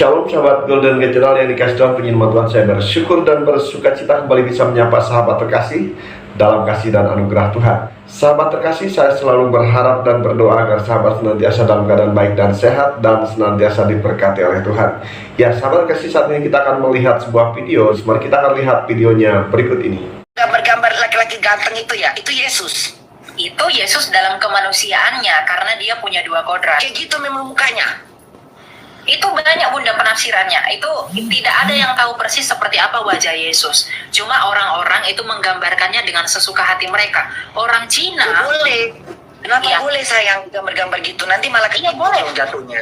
Shalom sahabat Golden Channel yang dikasih Tuhan, puji nama Tuhan, saya bersyukur dan bersuka cita kembali bisa menyapa sahabat terkasih dalam kasih dan anugerah Tuhan. Sahabat terkasih, saya selalu berharap dan berdoa agar sahabat senantiasa dalam keadaan baik dan sehat dan senantiasa diberkati oleh Tuhan. Ya sahabat terkasih, saat ini kita akan melihat sebuah video. Mari kita akan lihat videonya berikut ini. Gambar-gambar laki-laki ganteng itu ya, itu Yesus. Itu Yesus dalam kemanusiaannya karena dia punya dua kodrat. Kayak gitu memang mukanya. Itu banyak bunda penafsirannya. Itu tidak ada yang tahu persis seperti apa wajah Yesus. Cuma orang-orang itu menggambarkannya dengan sesuka hati mereka. Orang Cina Boleh. Kenapa Iya. boleh sayang gambar-gambar gitu? Nanti malah Iya, boleh. jatuhnya.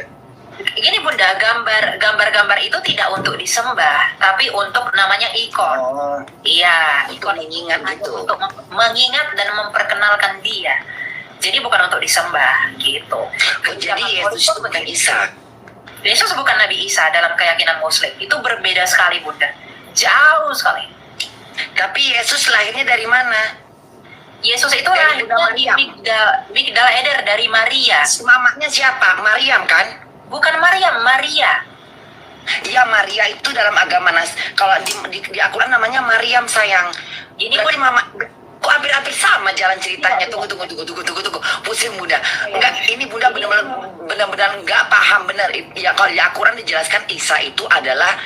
Gini bunda, gambar-gambar itu tidak untuk disembah, tapi untuk namanya ikon. Oh, Iya, ikon mengingat gitu. untuk mengingat dan memperkenalkan dia. Jadi bukan untuk disembah gitu. Oh, jadi Yesus itu bukan Isa. Yesus bukan Nabi Isa dalam keyakinan Muslim. Itu berbeda sekali bunda, jauh sekali. Tapi Yesus lahirnya dari mana? Yesus itu Dari lahirnya di Maryam. Migdal Eder dari Maria. Mamanya siapa? Maryam kan? Bukan Maryam, Maria. Iya, Maria itu dalam agama kalau di Al-Quran namanya Maryam sayang. Ini Berarti pun mama kok hampir samar jalan ceritanya. Iya. Tunggu. Pusing Bunda. Enggak, ini Bunda benar-benar enggak paham benar. Ya kalau di Al-Quran dijelaskan Isa itu adalah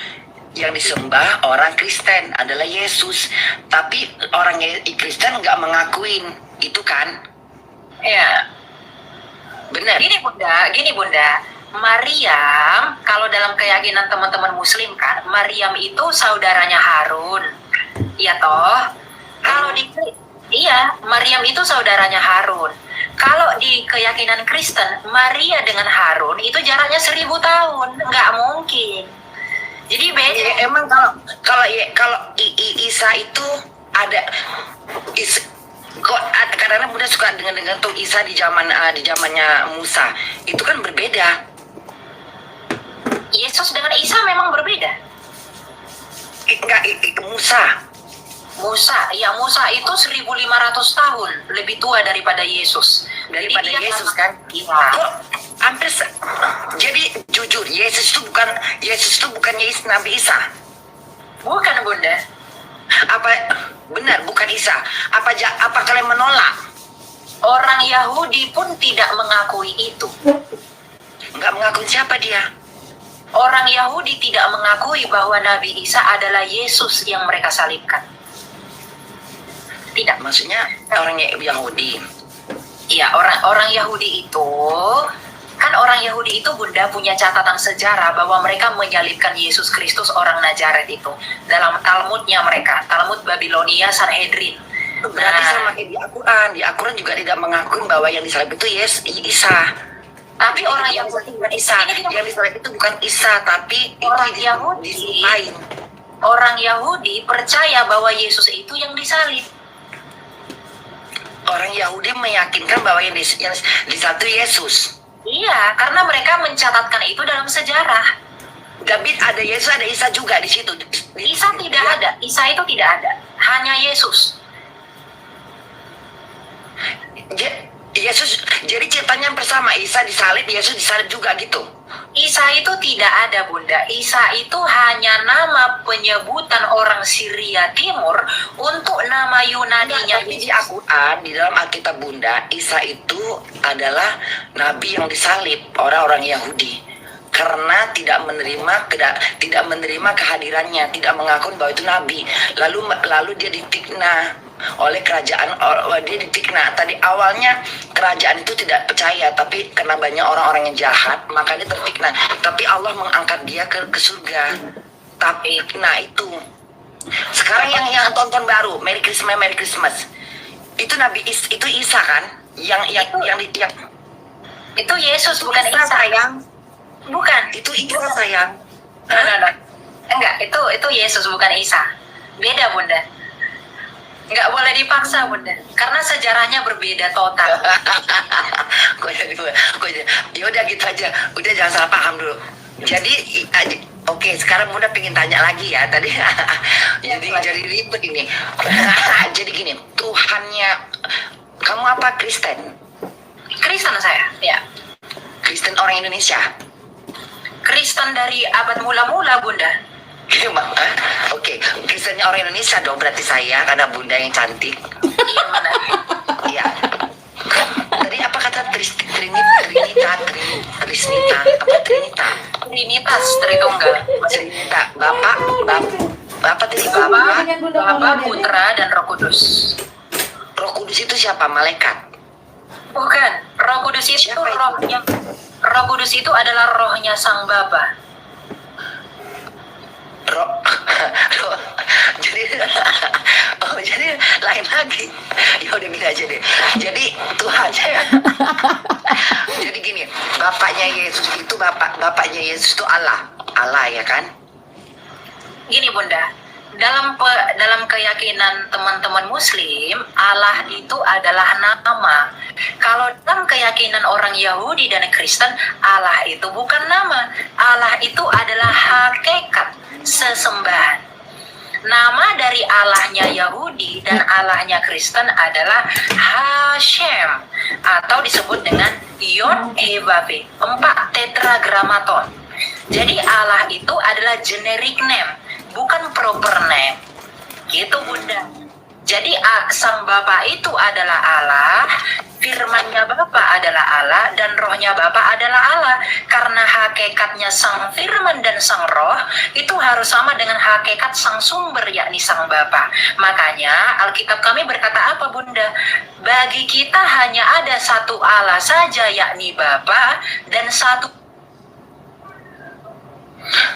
yang disembah orang Kristen, adalah Yesus. Tapi orang Kristen enggak mengakuin itu kan? ya. Benar. Gini bunda. Maryam, kalau dalam keyakinan teman-teman Muslim kan, Maryam itu saudaranya Harun. Iya toh? Kalau iya, Maryam itu saudaranya Harun. Kalau di keyakinan Kristen, Maria dengan Harun itu jaraknya 1000 tahun, nggak mungkin. Jadi beda. Ya, emang kalau Isa itu ada kok kadang-kadang Bunda suka dengan tuh Isa di zamannya Musa itu kan berbeda. Yesus dengan Isa memang berbeda. Musa itu 1500 tahun lebih tua daripada Yesus. Daripada Jadi dia Yesus kan? Iya. Kok hampir jadi jujur Yesus itu bukan Nabi Isa. Bukan bunda. Apa benar bukan Isa? Apa kalian menolak? Orang Yahudi pun tidak mengakui itu. Enggak mengakui siapa dia? Orang Yahudi tidak mengakui bahwa Nabi Isa adalah Yesus yang mereka salibkan. Tidak. Maksudnya orang Yahudi. Iya, orang Yahudi itu kan orang Yahudi itu bunda punya catatan sejarah bahwa mereka menyalibkan Yesus Kristus orang Nazaret itu dalam Talmudnya mereka, Talmud Babilonia Sanhedrin. Berarti sama kayak di Al-Quran juga tidak mengakui bahwa yang disalib itu Isa. Tapi orang yang Yahudi bukan Isa, yang disalib itu bukan Isa, tapi Orang itu Yahudi. disumpahin. Orang Yahudi percaya bahwa Yesus itu yang disalib. Orang Yahudi meyakinkan bahwa yang disalib itu Yesus. Iya, karena mereka mencatatkan itu dalam sejarah. Tapi ada Yesus, ada Isa juga di situ. Isa tidak ada, Isa itu tidak ada, hanya Yesus. Yesus, jadi ceritanya bersama Isa disalib, Yesus disalib juga gitu. Isa itu tidak ada bunda. Isa itu hanya nama penyebutan orang Syria Timur untuk nama Yunaninya. Tapi di Al-Quran, di dalam Alkitab Bunda, Isa itu adalah nabi yang disalib orang-orang Yahudi karena tidak menerima kehadirannya, tidak mengaku bahwa itu nabi. Lalu dia difitnah oleh kerajaan, dia difitnah. Tadi awalnya kerajaan itu tidak percaya, tapi karena banyak orang-orang yang jahat, maka dia terfitnah. Tapi Allah mengangkat dia ke surga. Tapi nah itu. Sekarang yang tonton baru, Merry Christmas. Itu itu Isa kan? Yang Itu Yesus bukan Isa, Isa. sayang. Bukan. Itu Isa sayang. No. Enggak, itu Yesus bukan Isa. Beda bunda. Nggak boleh dipaksa bunda, karena sejarahnya berbeda total. Yaudah gitu aja, udah jangan salah paham dulu. Jadi oke, sekarang Bunda pengen tanya lagi ya tadi. jadi ribet ini. Jadi gini, Tuhannya kamu apa, Kristen? Kristen saya, ya. Kristen orang Indonesia. Kristen dari abad mula-mula, Bunda. Oke, Kristennya orang Indonesia dong berarti saya, karena Bunda yang cantik. Iya, mana? Iya. Tadi apa kata Trinita, apa Trinita? Trinitas, Tritunggal. Trinita, Bapak tadi Bapa, Bapak. Bapa, Putra, dan Roh Kudus. Roh Kudus itu siapa? Malaikat. Bukan, Roh Kudus itu Siapa itu? Roh Kudus itu adalah rohnya Sang Bapa. Jadi lain lagi. Ya udah gini aja deh. Jadi Tuhan jadi gini, bapaknya Yesus itu bapaknya Yesus itu Allah ya kan? Gini Bunda, dalam keyakinan teman-teman Muslim, Allah itu adalah nama. Kalau dalam keyakinan orang Yahudi dan Kristen, Allah itu bukan nama. Allah itu adalah hakikat sesembahan. Nama dari Allahnya Yahudi dan Allahnya Kristen adalah Hashem, atau disebut dengan Yod He Vav, 4 tetragrammaton. Jadi Allah itu adalah generic name, bukan proper name. Gitu Bunda. Jadi Sang Bapa itu adalah Allah, firmannya Bapa adalah Allah, dan rohnya Bapa adalah Allah. Karena hakikatnya Sang Firman dan Sang Roh itu harus sama dengan hakikat Sang Sumber, yakni Sang Bapa. Makanya Alkitab kami berkata apa Bunda? Bagi kita hanya ada satu Allah saja, yakni Bapa, dan satu.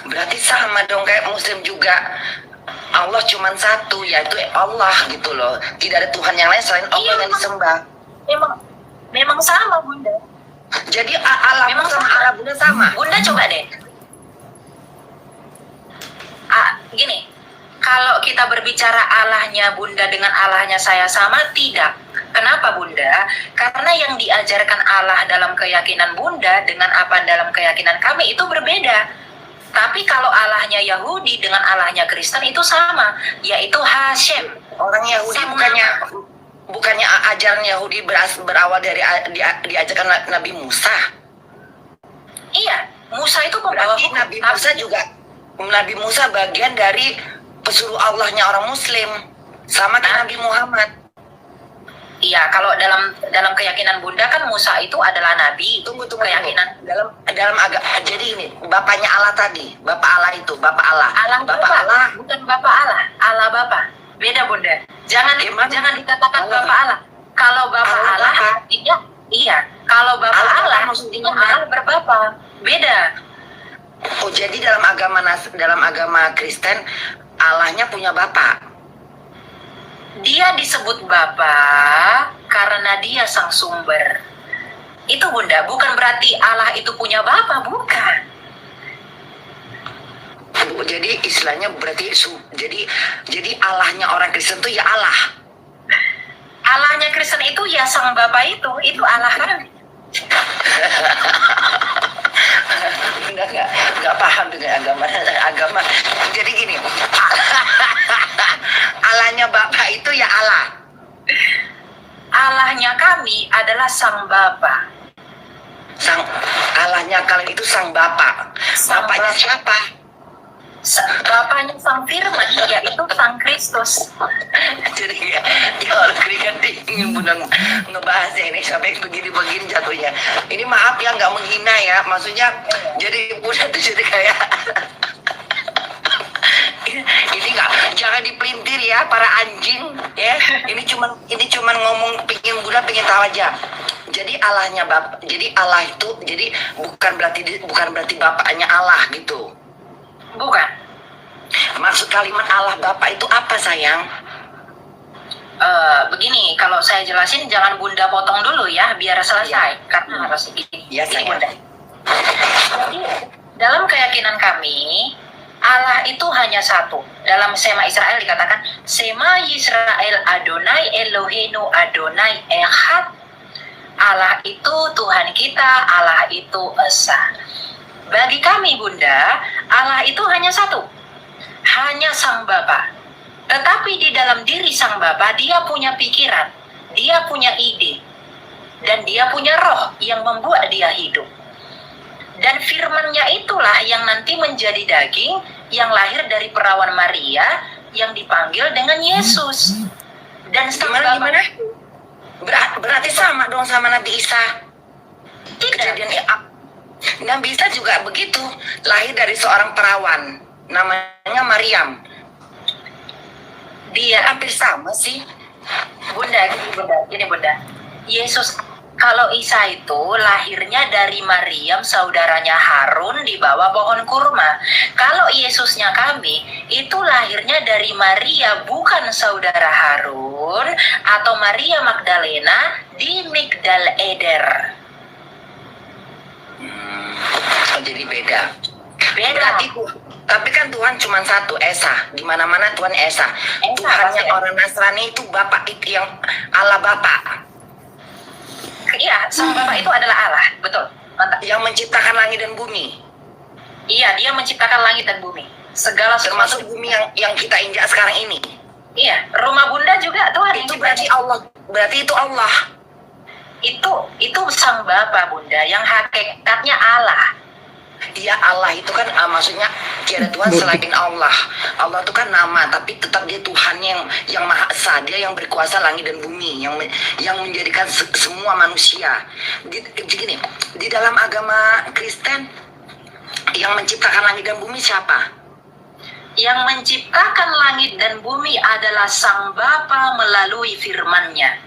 Berarti sama dong kayak Muslim juga. Allah cuma satu, yaitu Allah gitu loh. Tidak ada Tuhan yang lain selain Allah yang disembah. Memang sama Bunda. Jadi Allah Memang sama sama. Allah Bunda sama. Bunda coba deh. Gini, kalau kita berbicara Allahnya Bunda dengan Allahnya saya sama, tidak. Kenapa Bunda? Karena yang diajarkan Allah dalam keyakinan Bunda dengan apa dalam keyakinan kami itu berbeda. Tapi kalau Allahnya Yahudi dengan Allahnya Kristen itu sama, yaitu Hashem. Orang Yahudi Sama. bukannya ajaran Yahudi berawal dari diajarkan Nabi Musa. Iya, Musa itu membawa Berarti hukum. Nabi Musa bagian dari pesuruh Allahnya orang Muslim, sama dengan Nabi Muhammad. Iya, kalau dalam keyakinan Bunda kan Musa itu adalah nabi. Tunggu. Keyakinan Dalam agak jadi ini bapaknya Allah tadi, bapak Allah itu, bapak Allah. Allah Bapak Bapa, Allah. bukan Bapak Allah, Allah Bapa. Beda Bunda. Jangan dikatakan Allah. Bapak Allah. Kalau Bapak Allah Allah Bapa. artinya iya. Kalau Bapak Allah Allah Bapa artinya maksudnya. Allah berbapa. Beda. Oh, jadi dalam agama Kristen Allahnya punya bapak. Dia disebut Bapa karena dia sang sumber. Itu Bunda, bukan berarti Allah itu punya Bapa, bukan. Jadi istilahnya berarti jadi Allahnya orang Kristen itu ya Allah. Allahnya Kristen itu ya sang Bapa itu Allah kami. Bunda nggak paham dengan agama. Jadi gini, Allahnya Bapak itu ya Allah. Allahnya kami adalah sang Bapa. Allahnya kalian itu sang Bapak. Sang Bapaknya Bapa. siapa? Bapaknya sang Firman, yaitu sang Kristus. Jadi ya Allah keringat dingin Bunda ngebahasnya ini sampai begini-begini jatuhnya. Ini maaf ya nggak menghina ya, maksudnya jadi Bunda tuh jadi kayak ini nggak, jangan dipelintir ya para anjing ya. Ini cuman ngomong pingin Bunda pingin tahu aja. Jadi Allahnya Bapak, jadi Allah itu jadi bukan berarti bapaknya Allah gitu. Bukan. Maksud kalimat Allah Bapa itu apa sayang? Begini, kalau saya jelasin jangan Bunda potong dulu ya, biar selesai. Karena harus begini. Ya Gini, sayang. Bunda. Jadi dalam keyakinan kami, Allah itu hanya satu. Dalam Sema Israel dikatakan, Sema Yisrael Adonai Eloheinu Adonai Echad. Allah itu Tuhan kita, Allah itu Esa. Bagi kami Bunda, Allah itu hanya satu. Hanya Sang Bapa. Tetapi di dalam diri Sang Bapa, dia punya pikiran, dia punya ide, dan dia punya roh yang membuat dia hidup. Dan firman-Nya itulah yang nanti menjadi daging yang lahir dari perawan Maria yang dipanggil dengan Yesus. Dan Gimana? Berarti sama dong sama Nabi Isa. Kejadian Nabi Isa juga begitu, lahir dari seorang perawan namanya Maryam. Dia Hampir sama sih. Gini Bunda. Yesus, kalau Isa itu lahirnya dari Maryam, saudaranya Harun, di bawah pohon kurma. Kalau Yesusnya kami, itu lahirnya dari Maria, bukan saudara Harun atau Maria Magdalena di Migdal Eder. Jadi beda. Berarti, tapi kan Tuhan cuma satu, Esa. Di mana-mana Tuhan Esa. Tuhannya pasti. orang Nasrani itu Bapak, itu yang Allah Bapak. Iya, sang Bapa itu adalah Allah, betul. Mantap. Yang menciptakan langit dan bumi. Iya, Dia menciptakan langit dan bumi. Segala Termasuk sesuatu. bumi yang kita injak sekarang ini. Iya, rumah Bunda juga Tuhan yang Itu ciptain. berarti Allah. Berarti itu Allah. Itu sang Bapa Bunda yang hakikatnya Allah. Iya, Allah itu kan maksudnya tiada Tuhan selain Allah. Allah itu kan nama, tapi tetap dia Tuhan yang Maha Esa. Dia yang berkuasa langit dan bumi, yang menjadikan semua manusia. Gini, di dalam agama Kristen yang menciptakan langit dan bumi siapa? Yang menciptakan langit dan bumi adalah sang Bapa melalui firman-Nya.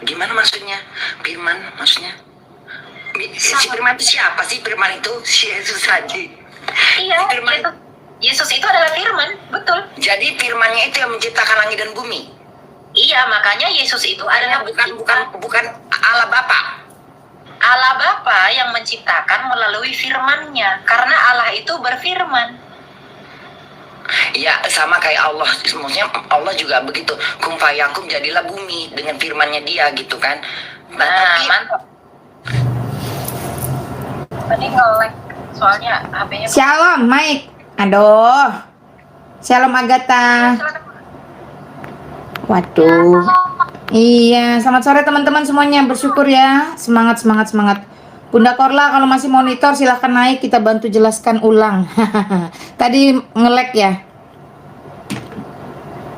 Gimana maksudnya? Firman maksudnya? Si Firman itu siapa sih? Firman itu si Yesus tadi. Iya, Firman. Yesus itu adalah firman, betul. Jadi firman-Nya itu yang menciptakan langit dan bumi. Iya, makanya Yesus itu adalah Bukan Allah Bapa. Allah Bapa yang menciptakan melalui firman-Nya, karena Allah itu berfirman. Ya, sama kayak Allah. Maksudnya Allah juga begitu. Kum fayakum, jadilah bumi dengan firman-Nya dia gitu kan. Nah, Tapi mantap. Tadi nge-lag soalnya HP-nya. Shalom, Mike. Aduh. Shalom, Agatha. Waduh. Iya, selamat sore teman-teman semuanya. Bersyukur ya. Semangat. Bunda Korla kalau masih monitor silahkan naik, kita bantu jelaskan ulang. Tadi nge-lag ya?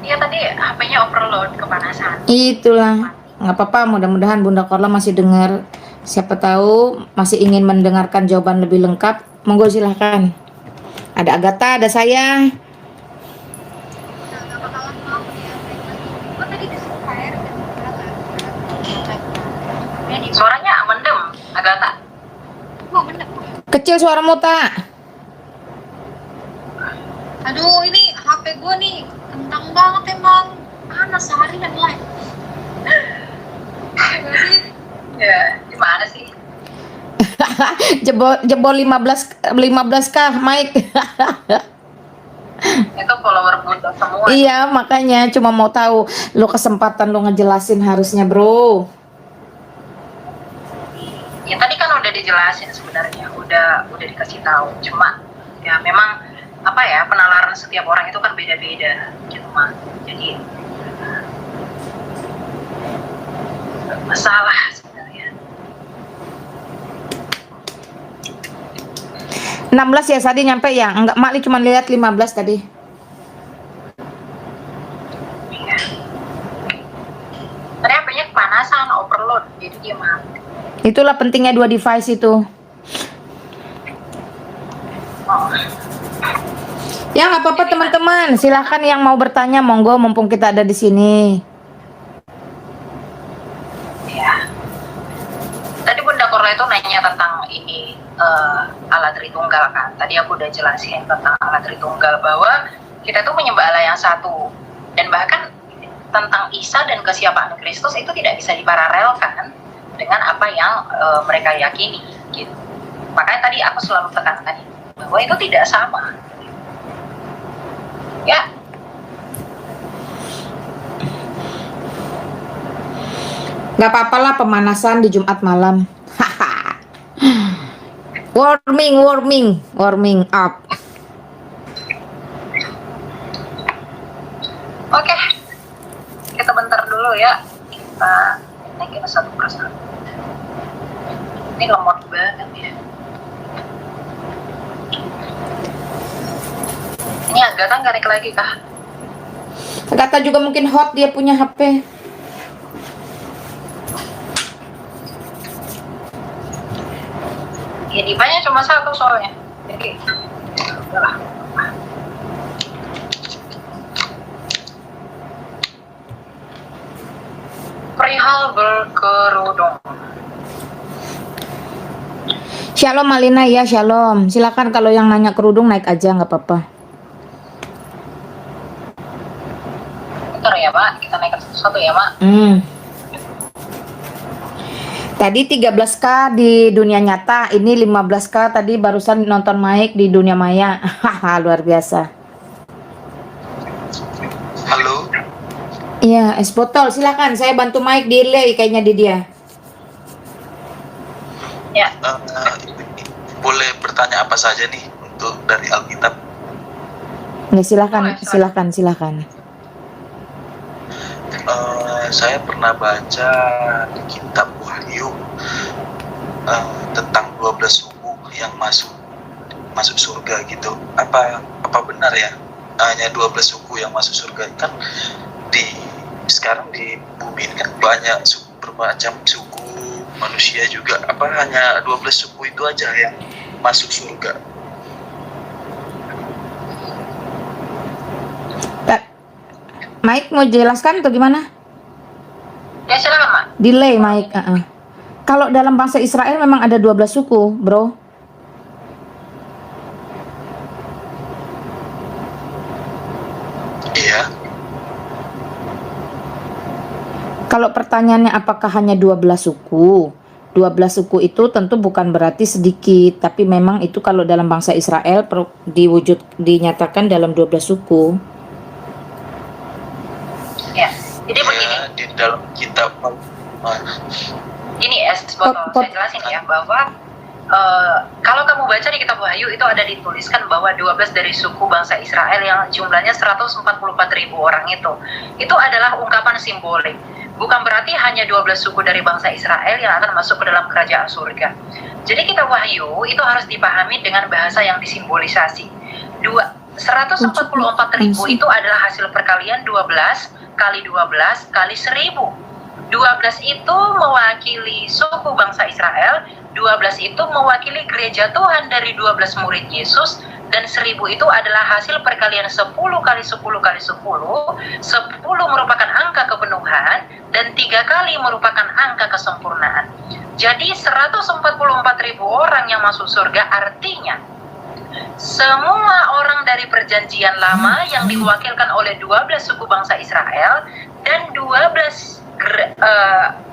Iya, tadi HP-nya overload, kepanasan. Itulah. Nggak apa-apa, mudah-mudahan Bunda Korla masih dengar. Siapa tahu masih ingin mendengarkan jawaban lebih lengkap. Monggo silahkan. Ada Agatha, ada saya. Suaranya mendem, agak tak. Kecil suaramu, Tak. Aduh, ini HP gue nih kentang banget emang. Panas seharian live. Ya, gimana sih? jebol 15k Mike. Itu follower Bunda semua. Iya, makanya cuma mau tahu lu kesempatan lu ngejelasin harusnya, Bro. Ya tadi kan udah dijelasin sebenarnya, udah dikasih tahu. Cuma ya memang apa ya, penalaran setiap orang itu kan beda-beda gitu mah. Jadi masalah sebenarnya. 16 ya tadi nyampe ya? Enggak, Makli cuma lihat 15 tadi. Iya. Tadi HP-nya kepanasan, overload, jadi dia mati. Itulah pentingnya dua device itu. Oh. Ya nggak apa-apa teman-teman, silahkan yang mau bertanya monggo mumpung kita ada di sini. Ya. Tadi Bunda Korla itu nanya tentang ini Allah Tritunggal kan. Tadi aku udah jelasin tentang Allah Tritunggal bahwa kita tuh menyembah Allah yang satu, dan bahkan tentang Isa dan kesiapaan Kristus itu tidak bisa diparalelkan dengan apa yang mereka yakini gitu. Makanya tadi aku selalu tekankan bahwa itu tidak sama. Ya. Gak apa-apalah pemanasan di Jumat malam. warming up. Oke. Kita bentar dulu ya. Kita naikin satu persatu. Ini lemot banget ya. Ini Agatha nggak naik lagi kah? Kata juga mungkin hot dia punya HP. Ya Divanya cuma satu soalnya. Oke. Udahlah. Perihal berkerudung. Shalom Malina, ya shalom. Silakan kalau yang nanya kerudung naik aja nggak apa-apa. Bentar ya Mak, kita naik satu-satu ya Mak. Tadi 13K di dunia nyata, ini 15K tadi barusan nonton Mike di dunia maya. Haha, luar biasa. Halo, Iya, es botol, silakan. Saya bantu Mike delay kayaknya di dia. Ya, boleh bertanya apa saja nih untuk dari Alkitab? Ya, silakan. Saya pernah baca di kitab Wahyu tentang 12 suku yang masuk surga gitu. Apa benar ya? Hanya 12 suku yang masuk surga. Kan sekarang di bumi ini kan banyak bermacam suku manusia juga. Apa hanya 12 suku itu aja yang masuk surga? Mike mau jelaskan atau gimana? ya silakan Mak. Delay Mike. Kalau dalam bangsa Israel memang ada 12 suku, bro. Iya. Kalau pertanyaannya apakah hanya 12 suku? 12 suku itu tentu bukan berarti sedikit, tapi memang itu kalau dalam bangsa Israel dinyatakan dalam 12 suku. Ya, jadi begini. Di dalam kitab Ini botol, saya jelasin ya bahwa kalau kamu baca di kitab Wahyu itu ada dituliskan bahwa 12 dari suku bangsa Israel yang jumlahnya 144.000 orang itu adalah ungkapan simbolik. Bukan berarti hanya 12 suku dari bangsa Israel yang akan masuk ke dalam kerajaan surga. Jadi kitab Wahyu itu harus dipahami dengan bahasa yang disimbolisasi. 144.000 itu adalah hasil perkalian 12 kali 12 kali 1000. 12 itu mewakili suku bangsa Israel, 12 itu mewakili gereja Tuhan dari 12 murid Yesus, dan 1000 itu adalah hasil perkalian 10 kali 10 kali 10. 10 merupakan angka kepenuhan dan 3 kali merupakan angka kesempurnaan. Jadi 144.000 orang yang masuk surga artinya semua orang dari perjanjian lama yang diwakilkan oleh 12 suku bangsa Israel dan 12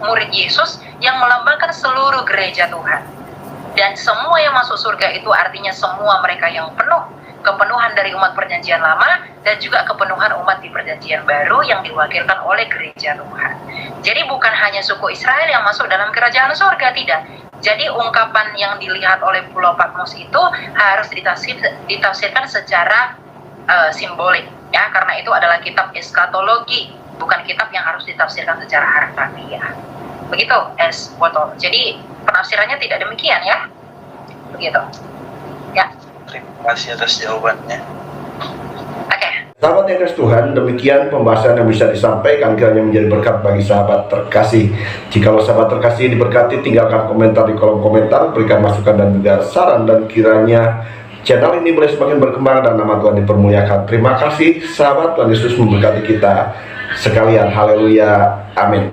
murid Yesus yang melambangkan seluruh gereja Tuhan. Dan semua yang masuk surga itu artinya semua mereka yang penuh, kepenuhan dari umat perjanjian lama dan juga kepenuhan umat di perjanjian baru yang diwakilkan oleh gereja Tuhan. Jadi bukan hanya suku Israel yang masuk dalam kerajaan surga, tidak. Jadi ungkapan yang dilihat oleh Pulau Patmos itu harus ditafsirkan secara simbolik, ya, karena itu adalah kitab eskatologi, bukan kitab yang harus ditafsirkan secara harfiah. Begitu, es botol. Jadi penafsirannya tidak demikian, ya. Begitu. Ya. Terima kasih atas jawabannya. Oke. Sahabat yang kasih Tuhan, demikian pembahasan yang bisa disampaikan kiranya menjadi berkat bagi sahabat terkasih. Jikalau sahabat terkasih diberkati, tinggalkan komentar di kolom komentar, berikan masukan dan juga saran, dan kiranya channel ini boleh semakin berkembang dan nama Tuhan dipermuliakan. Terima kasih sahabat, Tuhan Yesus memberkati kita sekalian. Haleluya, amin.